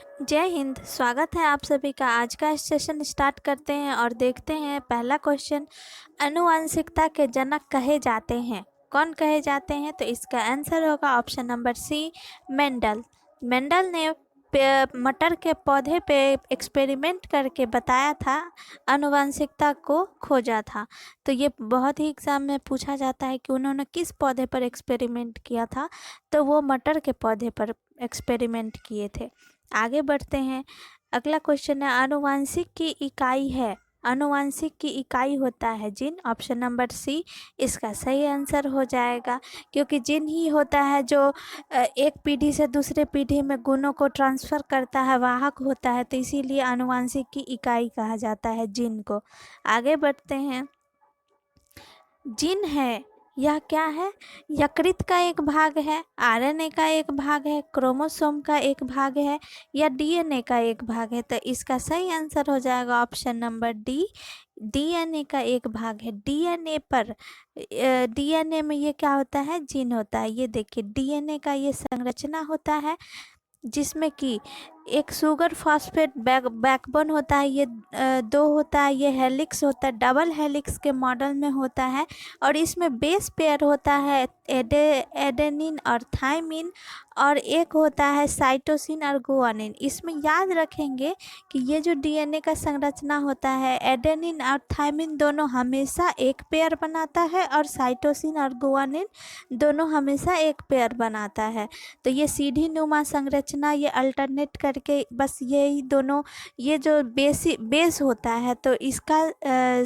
जय हिंद। स्वागत है आप सभी का। आज का सेशन स्टार्ट करते हैं और देखते हैं पहला क्वेश्चन। आनुवंशिकता के जनक कहे जाते हैं, कौन कहे जाते हैं? तो इसका आंसर होगा option number C, Mendel. Mendel ने मटर के पौधे पे एक्सपेरिमेंट करके बताया था, आनुवंशिकता को खोजा था। तो ये बहुत ही एग्जाम में पूछा जाता है कि उन्होंने किस पौधे पर एक्सपेरिमेंट किया था। तो वो मटर के पौधे पर एक्सपेरिमेंट किए थे। आगे बढ़ते हैं। अगला क्वेश्चन है, आनुवांशिक की इकाई है, आनुवांशिक की इकाई होता है जीन। ऑप्शन नंबर सी इसका सही आंसर हो जाएगा, क्योंकि जीन ही होता है जो एक पीढ़ी से दूसरे पीढ़ी में गुणों को ट्रांसफ़र करता है, वाहक होता है। तो इसीलिए आनुवांशिक की इकाई कहा जाता है जीन को। आगे बढ़ते हैं। जीन है, यह क्या है? यकृत का एक भाग है, आरएनए का एक भाग है, क्रोमोसोम का एक भाग है, या डीएनए का एक भाग है? तो इसका सही आंसर हो जाएगा ऑप्शन नंबर डी, डीएनए का एक भाग है। डीएनए पर डीएनए में ये क्या होता है? जीन होता है। ये देखिए डीएनए का ये संरचना होता है, जिसमें कि एक शुगर फॉस्फेट बैकबोन होता है, ये दो होता है, ये हेलिक्स होता है, डबल हेलिक्स के मॉडल में होता है। और इसमें बेस पेयर होता है एडेनिन और थाइमिन, और एक होता है साइटोसिन और गुआनिन। इसमें याद रखेंगे कि ये जो डीएनए का संरचना होता है, एडेनिन और थाइमिन दोनों हमेशा एक पेयर बनाता है, और साइटोसिन और गुआनिन दोनों हमेशा एक पेयर बनाता है। तो ये सीढ़ी नुमा संरचना, ये अल्टरनेट करके बस यही दोनों, ये जो बेस होता है तो इसका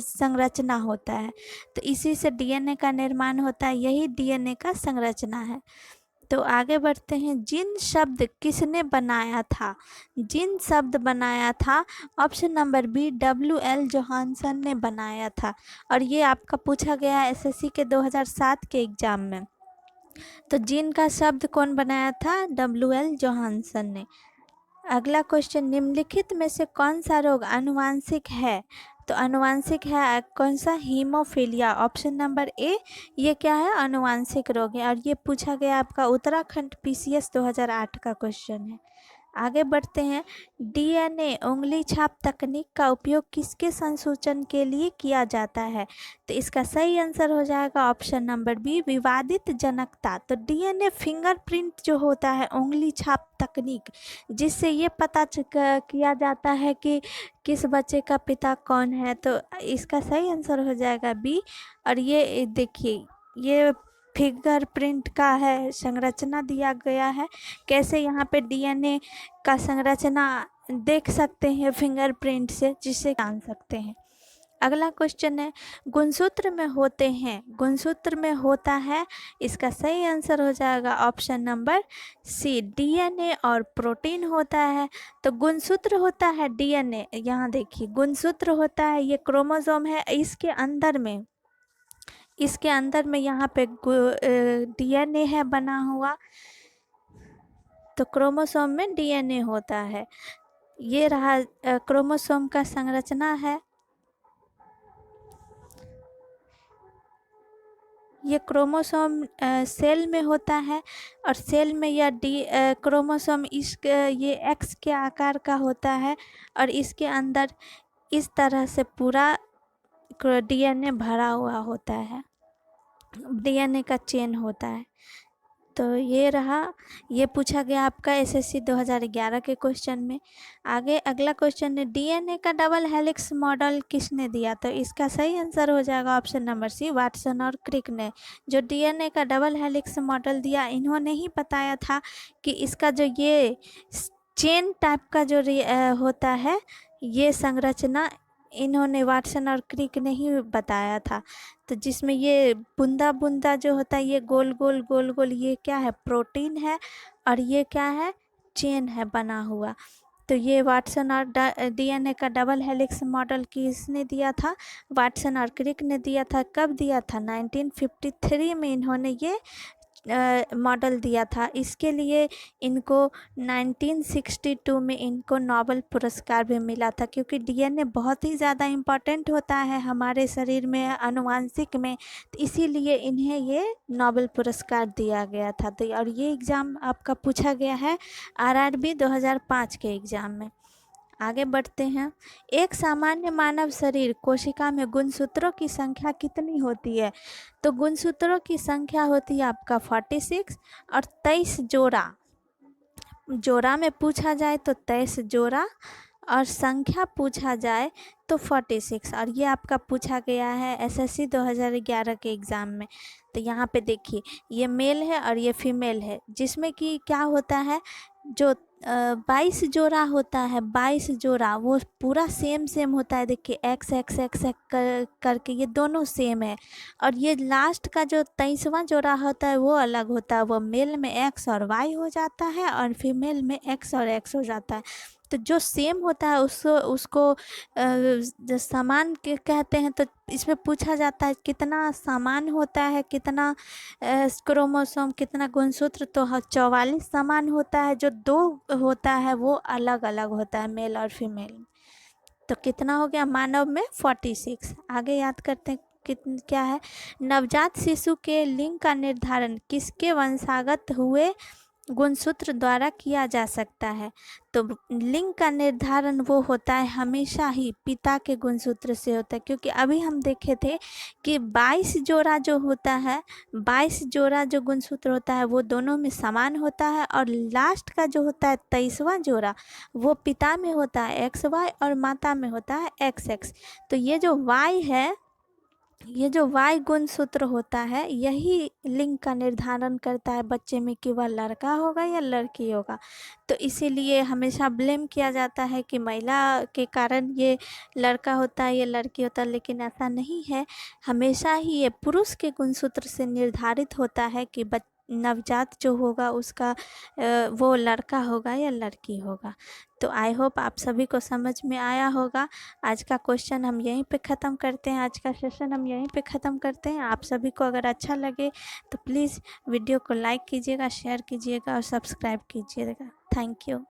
संरचना होता है। तो इसी से डीएनए का निर्माण होता है, यही डीएनए का संरचना है। तो आगे बढ़ते हैं। जिन शब्द किसने बनाया था? जिन शब्द बनाया था, ऑप्शन नंबर बी, डब्ल्यू.एल. जोहानसन ने बनाया था। और ये आपका पूछा गया है एसएससी के 2007 के एग्जाम में। तो जीन का शब्द कौन बनाया था? डब्ल्यू.एल. जोहानसन ने। अगला क्वेश्चन, निम्नलिखित में से कौन सा रोग आनुवांशिक है? तो आनुवांशिक है कौन सा? हीमोफीलिया। ऑप्शन नंबर ए, ये क्या है? आनुवांशिक रोग है। और ये पूछा गया आपका उत्तराखंड पीसीएस 2008 का क्वेश्चन है। आगे बढ़ते हैं। डीएनए उंगली छाप तकनीक का उपयोग किसके संसूचन के लिए किया जाता है? तो इसका सही आंसर हो जाएगा ऑप्शन नंबर बी, विवादित जनकता। तो डीएनए फिंगरप्रिंट जो होता है, उंगली छाप तकनीक, जिससे ये पता किया जाता है कि किस बच्चे का पिता कौन है। तो इसका सही आंसर हो जाएगा बी। और ये देखिए, ये फिंगरप्रिंट का है, संरचना दिया गया है। कैसे यहाँ पे डीएनए का संरचना देख सकते हैं फिंगरप्रिंट से, जिससे जान सकते हैं। अगला क्वेश्चन है, गुणसूत्र में होते हैं, गुणसूत्र में होता है। इसका सही आंसर हो जाएगा ऑप्शन नंबर सी, डीएनए और प्रोटीन होता है। तो गुणसूत्र होता है डीएनए, यहाँ देखिए गुणसूत्र होता है, ये क्रोमोसोम है, इसके अंदर में, इसके अंदर में यहाँ पे डीएनए है बना हुआ। तो क्रोमोसोम में डीएनए होता है। ये रहा क्रोमोसोम का संरचना है। ये क्रोमोसोम सेल में होता है, और सेल में यह क्रोमोसोम ये एक्स के आकार का होता है, और इसके अंदर इस तरह से पूरा डीएनए भरा हुआ होता है, डीएनए का चेन होता है। तो ये रहा, ये पूछा गया आपका एसएससी 2011 के क्वेश्चन में। आगे अगला क्वेश्चन है, डीएनए का डबल हेलिक्स मॉडल किसने दिया? तो इसका सही आंसर हो जाएगा ऑप्शन नंबर सी, वाटसन और क्रिक ने। जो डीएनए का डबल हेलिक्स मॉडल दिया, इन्होंने ही बताया था कि इसका जो ये चेन टाइप का जो होता है, ये संरचना इन्होंने, वाटसन और क्रिक ने ही बताया था। तो जिसमें ये बूंदा बूंदा जो होता है, ये गोल गोल गोल गोल, ये क्या है? प्रोटीन है। और ये क्या है? चेन है बना हुआ। तो ये वाटसन और डीएनए का डबल हेलिक्स मॉडल किसने दिया था? वाटसन और क्रिक ने दिया था। कब दिया था? 1953 में इन्होंने ये मॉडल दिया था। इसके लिए इनको 1962 में इनको नोबेल पुरस्कार भी मिला था, क्योंकि डीएनए बहुत ही ज़्यादा इम्पॉर्टेंट होता है हमारे शरीर में, आनुवांशिक में, तो इसीलिए इन्हें ये नोबेल पुरस्कार दिया गया था। तो और ये एग्ज़ाम आपका पूछा गया है आरआरबी 2005 के एग्ज़ाम में। आगे बढ़ते हैं। एक सामान्य मानव शरीर कोशिका में गुणसूत्रों की संख्या कितनी होती है? तो गुणसूत्रों की संख्या होती है आपका 46, और 23 जोड़ा, जोड़ा में पूछा जाए तो 23 जोड़ा, और संख्या पूछा जाए तो 46। और ये आपका पूछा गया है एसएससी 2011 के एग्ज़ाम में। तो यहाँ पे देखिए, ये मेल है और ये फीमेल है, जिसमें कि क्या होता है, जो 22 जोड़ा होता है, 22 जोड़ा वो पूरा सेम होता है। देखिए एक्स एक्स एक्स करके ये दोनों सेम है। और ये लास्ट का जो 23वां जोड़ा होता है वो अलग होता है, वो मेल में एक्स और वाई हो जाता है और फीमेल में एक्स और एक्स हो जाता है। तो जो सेम होता है उसको जो समान के कहते हैं। तो इसमें पूछा जाता है कितना समान होता है, कितना क्रोमोसोम, कितना गुणसूत्र, तो 44 समान होता है, जो 2 होता है वो अलग अलग होता है मेल और फीमेल। तो कितना हो गया मानव में 46। आगे याद करते हैं क्या है। नवजात शिशु के लिंग का निर्धारण किसके वंशागत हुए गुणसूत्र द्वारा किया जा सकता है? तो लिंग का निर्धारण वो होता है हमेशा ही पिता के गुणसूत्र से होता है, क्योंकि अभी हम देखे थे कि 22 जोड़ा जो होता है, 22 जोड़ा जो गुणसूत्र होता है वो दोनों में समान होता है, और लास्ट का जो होता है 23वां जोड़ा वो पिता में होता है एक्स वाई और माता में होता है एक्स एक्स। तो ये जो वाई है, ये जो वाई गुणसूत्र होता है यही लिंग का निर्धारण करता है बच्चे में कि वह लड़का होगा या लड़की होगा। तो इसीलिए हमेशा ब्लेम किया जाता है कि महिला के कारण ये लड़का होता है या लड़की होता है, लेकिन ऐसा नहीं है। हमेशा ही ये पुरुष के गुणसूत्र से निर्धारित होता है कि नवजात जो होगा उसका वो लड़का होगा या लड़की होगा। तो आई होप आप सभी को समझ में आया होगा। आज का क्वेश्चन हम यहीं पे ख़त्म करते हैं, आज का सेशन हम यहीं पे ख़त्म करते हैं। आप सभी को अगर अच्छा लगे तो प्लीज़ वीडियो को लाइक कीजिएगा, शेयर कीजिएगा और सब्सक्राइब कीजिएगा। Thank you.